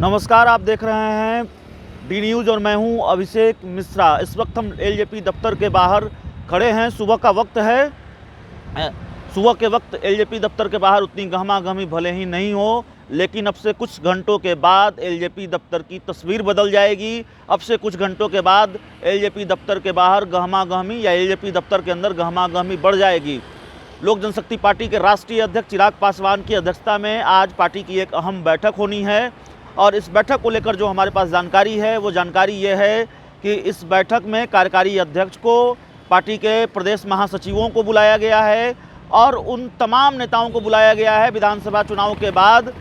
नमस्कार, आप देख रहे हैं डी न्यूज़ और मैं हूं अभिषेक मिश्रा। इस वक्त हम एलजेपी दफ्तर के बाहर खड़े हैं। सुबह का वक्त है। सुबह के वक्त एलजेपी दफ्तर के बाहर उतनी गहमा-गहमी भले ही नहीं हो, लेकिन अब से कुछ घंटों के बाद एलजेपी दफ्तर की तस्वीर बदल जाएगी। अब से कुछ घंटों के बाद एलजेपी दफ्तर के बाहर गहमा-गहमी या एलजेपी दफ्तर के अंदर गहमा-गहमी बढ़ जाएगी। लोक जनशक्ति पार्टी के राष्ट्रीय अध्यक्ष चिराग पासवान की अध्यक्षता में आज पार्टी की एक अहम बैठक होनी है और इस बैठक को लेकर जो हमारे पास जानकारी है वो जानकारी ये है कि इस बैठक में कार्यकारी अध्यक्ष को, पार्टी के प्रदेश महासचिवों को बुलाया गया है और उन तमाम नेताओं को बुलाया गया है विधानसभा चुनाव के बाद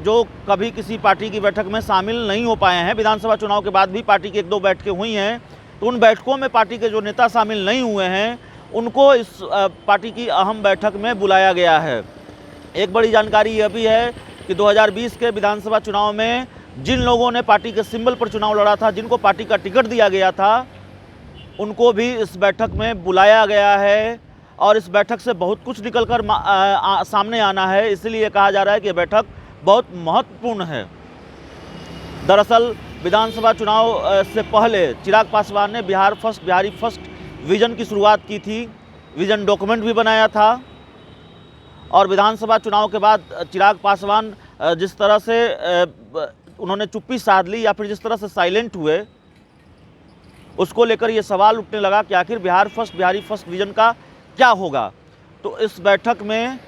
जो कभी किसी पार्टी की बैठक में शामिल नहीं हो पाए हैं। विधानसभा चुनाव के बाद भी पार्टी की 1-2 बैठकें हुई हैं, तो उन बैठकों में पार्टी के जो नेता शामिल नहीं हुए हैं उनको इस पार्टी की अहम बैठक में बुलाया गया है। एक बड़ी जानकारी यह भी है कि 2020 के विधानसभा चुनाव में जिन लोगों ने पार्टी के सिंबल पर चुनाव लड़ा था, जिनको पार्टी का टिकट दिया गया था, उनको भी इस बैठक में बुलाया गया है और इस बैठक से बहुत कुछ निकलकर सामने आना है। इसलिए कहा जा रहा है कि यह बैठक बहुत महत्वपूर्ण है। दरअसल विधानसभा चुनाव से पहले चिराग पासवान ने बिहारी फर्स्ट विजन की शुरुआत की थी, विजन डॉक्यूमेंट भी बनाया था और विधानसभा चुनाव के बाद चिराग पासवान जिस तरह से उन्होंने चुप्पी साध ली या फिर जिस तरह से साइलेंट हुए, उसको लेकर ये सवाल उठने लगा कि आखिर बिहारी फर्स्ट विजन का क्या होगा। तो इस बैठक में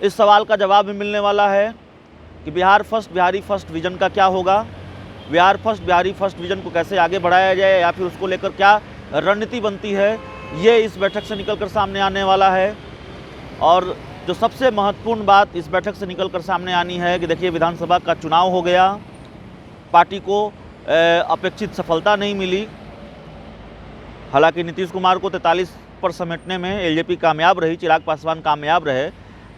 इस सवाल का जवाब भी मिलने वाला है कि बिहारी फर्स्ट विजन का क्या होगा, बिहारी फर्स्ट विजन को कैसे आगे बढ़ाया जाए या फिर उसको लेकर क्या रणनीति बनती है, ये इस बैठक से निकलकर सामने आने वाला है। और जो सबसे महत्वपूर्ण बात इस बैठक से निकलकर सामने आनी है कि देखिए, विधानसभा का चुनाव हो गया, पार्टी को अपेक्षित सफलता नहीं मिली। हालांकि नीतीश कुमार को 43 पर समेटने में एलजेपी कामयाब रही, चिराग पासवान कामयाब रहे,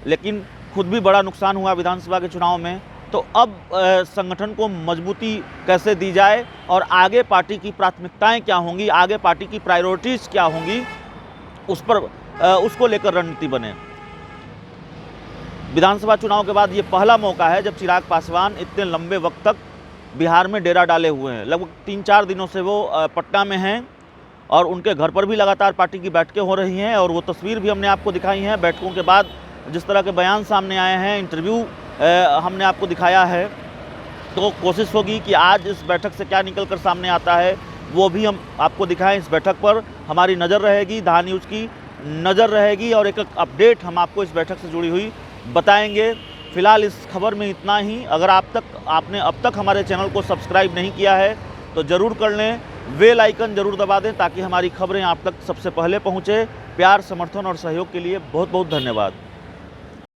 लेकिन खुद भी बड़ा नुकसान हुआ विधानसभा के चुनाव में। तो अब संगठन को मजबूती कैसे दी जाए और आगे पार्टी की प्राथमिकताएं क्या होंगी, आगे पार्टी की प्रायोरिटीज़ क्या होंगी, उस पर उसको लेकर रणनीति बने। विधानसभा चुनाव के बाद ये पहला मौका है जब चिराग पासवान इतने लंबे वक्त तक बिहार में डेरा डाले हुए हैं। लगभग 3-4 दिनों से वो पटना में हैं और उनके घर पर भी लगातार पार्टी की बैठकें हो रही हैं और वो तस्वीर भी हमने आपको दिखाई हैं। बैठकों के बाद जिस तरह के बयान सामने आए हैं, इंटरव्यू हमने आपको दिखाया है। तो कोशिश होगी कि आज इस बैठक से क्या निकल कर सामने आता है वो भी हम आपको दिखाएं। इस बैठक पर हमारी नज़र रहेगी, दा न्यूज़ की नज़र रहेगी और एक अपडेट हम आपको इस बैठक से जुड़ी हुई बताएंगे। फिलहाल इस खबर में इतना ही। अगर आपने अब तक हमारे चैनल को सब्सक्राइब नहीं किया है तो ज़रूर कर लें, बेल आइकन ज़रूर दबा दें ताकि हमारी खबरें आप तक सबसे पहले पहुँचे। प्यार, समर्थन और सहयोग के लिए बहुत बहुत धन्यवाद।